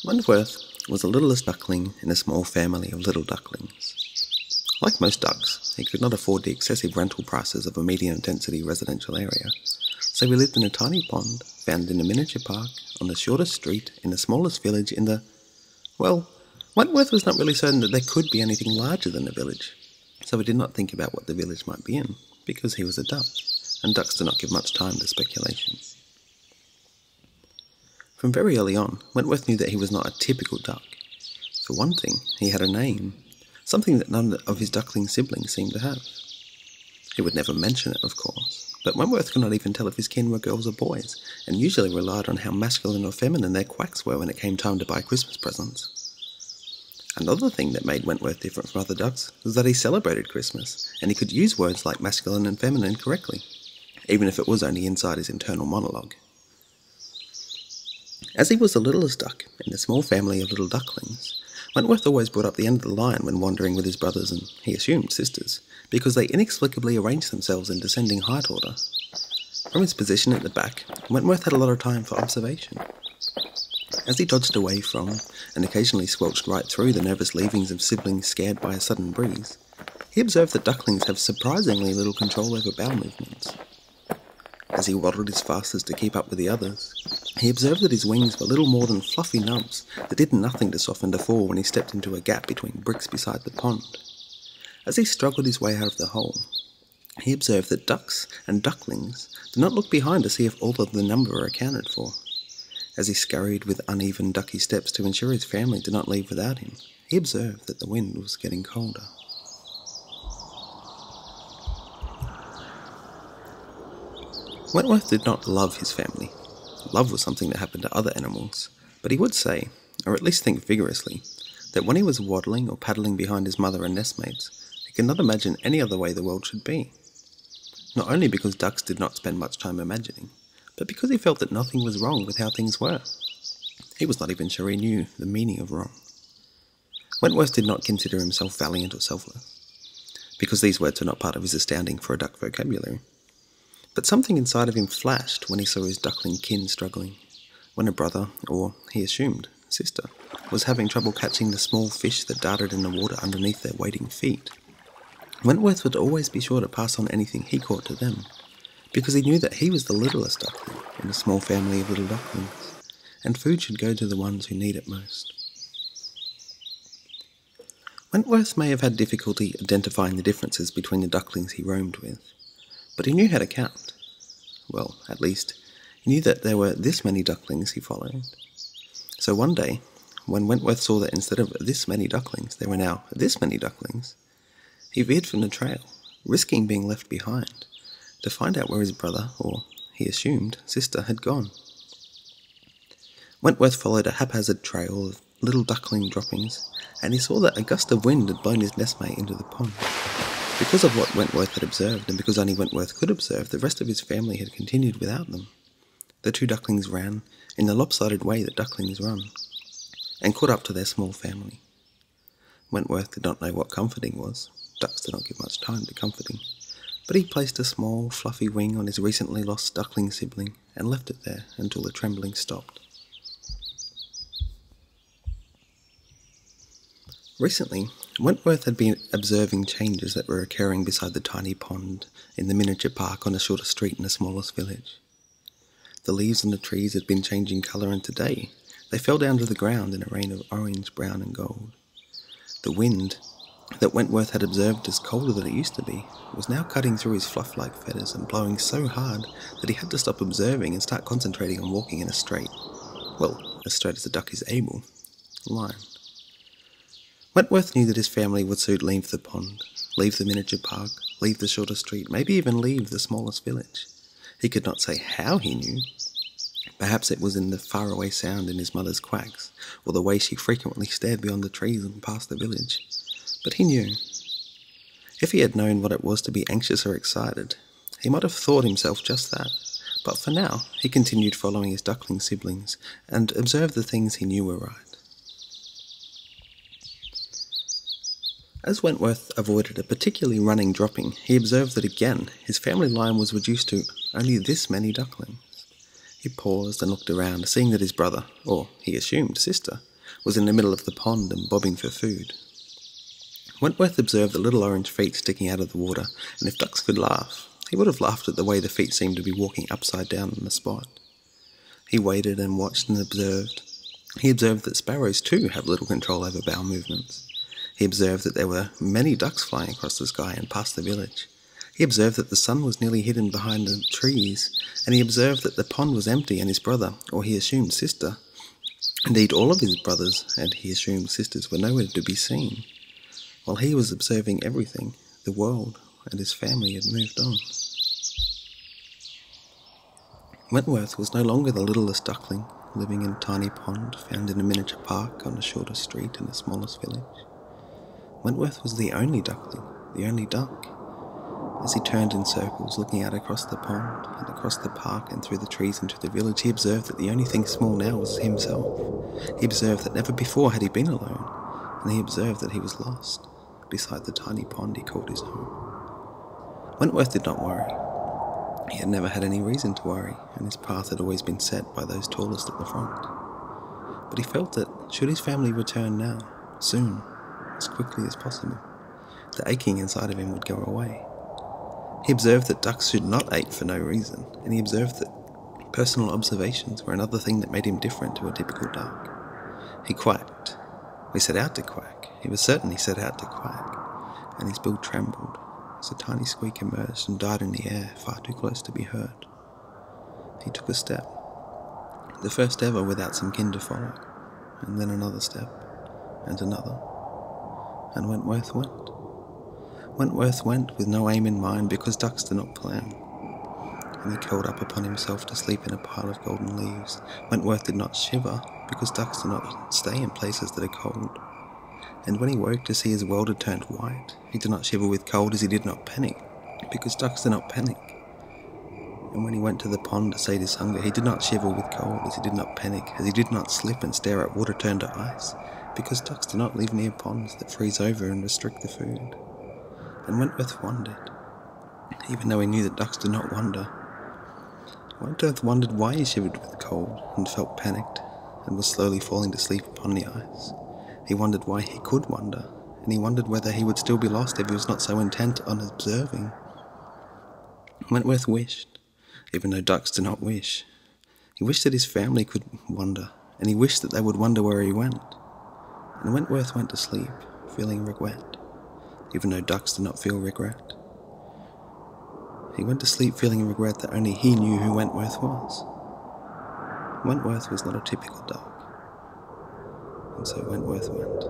Wentworth was the littlest duckling in a small family of little ducklings. Like most ducks, he could not afford the excessive rental prices of a medium-density residential area, so he lived in a tiny pond found in a miniature park on the shortest street in the smallest village in the... Well, Wentworth was not really certain that there could be anything larger than a village, so he did not think about what the village might be in, because he was a duck, and ducks do not give much time to speculation. From very early on, Wentworth knew that he was not a typical duck. For one thing, he had a name, something that none of his duckling siblings seemed to have. He would never mention it, of course, but Wentworth could not even tell if his kin were girls or boys, and usually relied on how masculine or feminine their quacks were when it came time to buy Christmas presents. Another thing that made Wentworth different from other ducks was that he celebrated Christmas, and he could use words like masculine and feminine correctly, even if it was only inside his internal monologue. As he was the littlest duck in a small family of little ducklings, Wentworth always brought up the end of the line when wandering with his brothers and, he assumed, sisters, because they inexplicably arranged themselves in descending height order. From his position at the back, Wentworth had a lot of time for observation. As he dodged away from, and occasionally squelched right through the nervous leavings of siblings scared by a sudden breeze, he observed that ducklings have surprisingly little control over bowel movements. As he waddled his fastest to keep up with the others, he observed that his wings were little more than fluffy nubs that did nothing to soften the fall when he stepped into a gap between bricks beside the pond. As he struggled his way out of the hole, he observed that ducks and ducklings did not look behind to see if all of the number were accounted for. As he scurried with uneven ducky steps to ensure his family did not leave without him, he observed that the wind was getting colder. Wentworth did not love his family. Love was something that happened to other animals, but he would say, or at least think vigorously, that when he was waddling or paddling behind his mother and nestmates, he could not imagine any other way the world should be. Not only because ducks did not spend much time imagining, but because he felt that nothing was wrong with how things were. He was not even sure he knew the meaning of wrong. Wentworth did not consider himself valiant or selfless, because these words were not part of his astounding for a duck vocabulary. But something inside of him flashed when he saw his duckling kin struggling, when a brother, or, he assumed, sister, was having trouble catching the small fish that darted in the water underneath their waiting feet. Wentworth would always be sure to pass on anything he caught to them, because he knew that he was the littlest duckling in a small family of little ducklings, and food should go to the ones who need it most. Wentworth may have had difficulty identifying the differences between the ducklings he roamed with, but he knew how to count. Well, at least, he knew that there were this many ducklings he followed. So one day, when Wentworth saw that instead of this many ducklings, there were now this many ducklings, he veered from the trail, risking being left behind, to find out where his brother, or, he assumed, sister, had gone. Wentworth followed a haphazard trail of little duckling droppings, and he saw that a gust of wind had blown his nestmate into the pond. Because of what Wentworth had observed, and because only Wentworth could observe, the rest of his family had continued without them. The two ducklings ran, in the lopsided way that ducklings run, and caught up to their small family. Wentworth did not know what comforting was. Ducks did not give much time to comforting. But he placed a small, fluffy wing on his recently lost duckling sibling, and left it there until the trembling stopped. Recently, Wentworth had been observing changes that were occurring beside the tiny pond in the miniature park on a shorter street in the smallest village. The leaves on the trees had been changing colour, and today they fell down to the ground in a rain of orange, brown and gold. The wind, that Wentworth had observed as colder than it used to be, was now cutting through his fluff-like feathers and blowing so hard that he had to stop observing and start concentrating on walking in a straight, well, as straight as a duck is able, line. Wentworth knew that his family would soon leave the pond, leave the miniature park, leave the shorter street, maybe even leave the smallest village. He could not say how he knew. Perhaps it was in the faraway sound in his mother's quacks, or the way she frequently stared beyond the trees and past the village. But he knew. If he had known what it was to be anxious or excited, he might have thought himself just that. But for now, he continued following his duckling siblings, and observed the things he knew were right. As Wentworth avoided a particularly running dropping, he observed that again his family line was reduced to only this many ducklings. He paused and looked around, seeing that his brother, or he assumed sister, was in the middle of the pond and bobbing for food. Wentworth observed the little orange feet sticking out of the water, and if ducks could laugh, he would have laughed at the way the feet seemed to be walking upside down on the spot. He waited and watched and observed. He observed that sparrows too have little control over bowel movements. He observed that there were many ducks flying across the sky and past the village. He observed that the sun was nearly hidden behind the trees, and he observed that the pond was empty and his brother, or he assumed sister, indeed all of his brothers and he assumed sisters, were nowhere to be seen. While he was observing everything, the world and his family had moved on. Wentworth was no longer the littlest duckling, living in a tiny pond found in a miniature park on a shorter street in the smallest village. Wentworth was the only duckling, the only duck. As he turned in circles, looking out across the pond and across the park and through the trees into the village, he observed that the only thing small now was himself. He observed that never before had he been alone, and he observed that he was lost beside the tiny pond he called his home. Wentworth did not worry. He had never had any reason to worry, and his path had always been set by those tallest at the front. But he felt that, should his family return now, soon, as quickly as possible, the aching inside of him would go away. He observed that ducks should not ache for no reason, and he observed that personal observations were another thing that made him different to a typical duck. He quacked. He set out to quack. He was certain he set out to quack, and his bill trembled as a tiny squeak emerged and died in the air, far too close to be heard. He took a step, the first ever without some kin to follow, and then another step, and another, and Wentworth went. Wentworth went with no aim in mind, because ducks do not plan, and he curled up upon himself to sleep in a pile of golden leaves. Wentworth did not shiver, because ducks do not stay in places that are cold. And when he woke to see his world had turned white, he did not shiver with cold, as he did not panic, because ducks do not panic. And when he went to the pond to sate his hunger, he did not shiver with cold, as he did not panic, as he did not slip and stare at water turned to ice, because ducks do not live near ponds that freeze over and restrict the food. And Wentworth wondered, even though he knew that ducks do not wonder. Wentworth wondered why he shivered with cold and felt panicked and was slowly falling to sleep upon the ice. He wondered why he could wonder, and he wondered whether he would still be lost if he was not so intent on observing. Wentworth wished, even though ducks do not wish. He wished that his family could wonder, and he wished that they would wonder where he went. And Wentworth went to sleep, feeling regret, even though ducks do not feel regret. He went to sleep feeling regret that only he knew who Wentworth was. Wentworth was not a typical duck, and so Wentworth went.